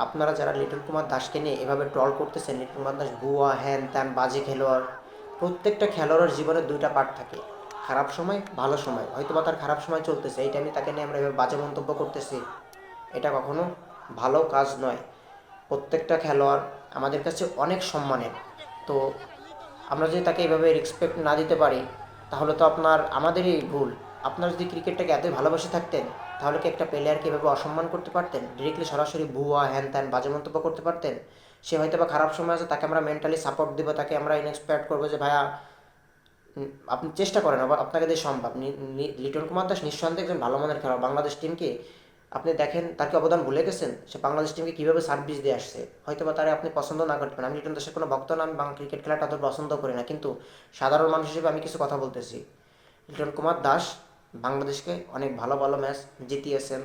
আপনারা যারা লিটন কুমার দাসকে নিয়ে এভাবে ট্রল করতেছেন, লিটন কুমার দাস ভুয়া হ্যান ত্যান বাজে খেলোয়াড়। প্রত্যেকটা খেলোয়াড়ের জীবনে দুইটা পার্ট থাকে, খারাপ সময় ভালো সময়। হয়তো বা তার খারাপ সময় চলতেছে, এই টাইমে তাকে নিয়ে আমরা এভাবে বাজে মন্তব্য করতেছি, এটা কখনো ভালো কাজ নয়। প্রত্যেকটা খেলোয়াড় আমাদের কাছে অনেক সম্মানের। তো আমরা যদি তাকে এভাবে রেসপেক্ট না দিতে পারি, তাহলে তো আমাদেরই ভুল। আপনারা যদি ক্রিকেটটাকে এতই ভালোবাসে থাকতেন, তাহলে কি একটা প্লেয়ারকে এভাবে অসম্মান করতে পারতেন? ডিরেক্টলি সরাসরি ভুয়া হ্যান ত্যান বাজে মন্তব্য করতে পারতেন? সে হয়তো বা খারাপ সময় আছে, তাকে আমরা মেন্টালি সাপোর্ট দেবো, তাকে আমরা ইন্সপায়ার করবো যে ভাইয়া আপনি চেষ্টা করেন, আবার আপনাকে দিয়ে সম্ভব। লিটন কুমার দাস নিঃসন্দেহে একজন ভালো মানের খেলোয়াড়। বাংলাদেশ টিমকে আপনি দেখেন, তার কি অবদান ভুলে গেছেন? সে বাংলাদেশ টিমকে কীভাবে সার্ভিস দিয়ে আসছে। হয়তো বা তারা আপনি পছন্দ না করতে পারেন, আমি লিটন দাসের কোনো ভক্ত না, আমি বাংলা ক্রিকেট খেলাটা অত পছন্দ করি না, কিন্তু সাধারণ মানুষ হিসেবে আমি কিছু কথা বলতেছি। লিটন কুমার দাস বাংলাদেশকে অনেক ভালো ভালো ম্যাচ জিতিয়েছেন,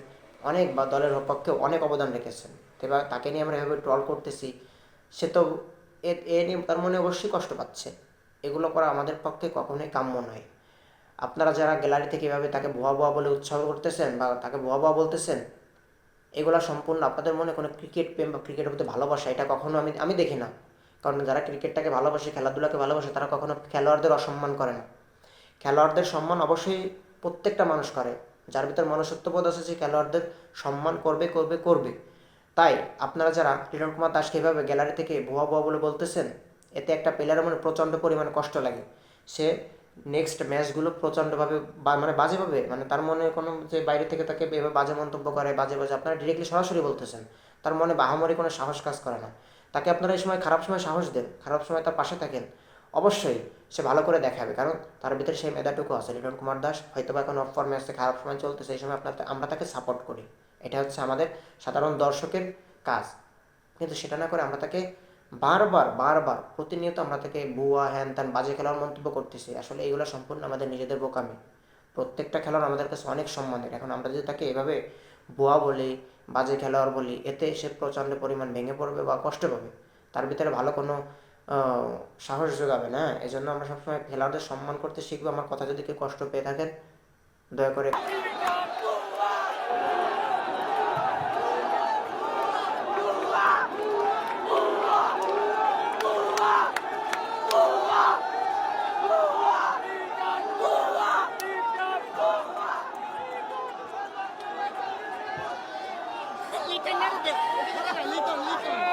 অনেক বা দলের পক্ষে অনেক অবদান রেখেছেন। এবার তাকে নিয়ে আমরা এভাবে ট্রল করতেছি, সে তো এ নিয়ে তার মনে অবশ্যই কষ্ট পাচ্ছে। এগুলো করা আমাদের পক্ষে কখনোই কাম্য নয়। আপনারা যারা গ্যালারি থেকে এভাবে তাকে ভুয়া ভুয়া বলে উৎসাহ করতেছেন বা তাকে ভুয়া ভুয়া বলতেছেন, এগুলো সম্পূর্ণ আপনাদের মনে কোনো ক্রিকেট প্রেম বা ক্রিকেটের প্রতি ভালোবাসা, এটা কখনো আমি আমি দেখি না। কারণ যারা ক্রিকেটটাকে ভালোবাসে, খেলাধুলাকে ভালোবাসে, তারা কখনো খেলোয়াড়দের অসম্মান করে না। খেলোয়াড়দের সম্মান অবশ্যই প্রত্যেকটা মানুষ করে, যার ভিতর মনুষ্যত্ববোধ আছে সে খেলোয়াড়দের সম্মান করবে করবে করবে। তাই আপনারা যারা লিটন কুমার দাসকে এভাবে গ্যালারি থেকে ভুয়া ভুয়া বলে বলতেছেন, এতে একটা প্লেয়ারের মনে প্রচণ্ড পরিমাণে কষ্ট লাগে। সে নেক্সট ম্যাচগুলো প্রচণ্ডভাবে মানে বাজেভাবে, মানে তার মনে কোনো যে বাইরে থেকে তাকে এভাবে বাজে মন্তব্য করে, বাজে বাজে আপনারা ডিরেক্টলি সরাসরি বলতেছেন, তার মনে বাহামরি কোনো সাহস কাজ করে না। তাকে আপনারা এই সময় খারাপ সময় সাহস দেন, খারাপ সময় তার পাশে থাকেন, অবশ্যই সে ভালো করে দেখাবে। কারণ তার ভিতরে সেই মেধাটুকু আছে। লিটন কুমার দাস হয়তো বা এখন অফ ফর্মে আসছে, খারাপ সময় চলতেছে, এই সময় আমরা তাকে সাপোর্ট করি, এটা হচ্ছে আমাদের সাধারণ দর্শকের কাজ। কিন্তু সেটা না করে আমরা তাকে বারবার বারবার প্রতিনিয়ত আমরা তাকে বুয়া হ্যান ত্যান বাজে খেলার মন্তব্য করতেছি, আসলে এইগুলো সম্পূর্ণ আমাদের নিজেদের বোকামি। প্রত্যেকটা খেলোয়াড় আমাদের কাছে অনেক সম্মানের। এখন আমরা যদি তাকে এভাবে বুয়া বলি, বাজে খেলোয়াড় বলি, এতে সে প্রচণ্ড পরিমাণ ভেঙে পড়বে বা কষ্ট পাবে, তার ভিতরে ভালো কোনো সাহস যোগাবে না। এই জন্য আমরা সবসময় খেলোয়াড়দের সম্মান করতে শিখবো। আমার কথা যদি কেউ কষ্ট পেয়ে থাকেন, দয়া করে Liton na rin. Liton.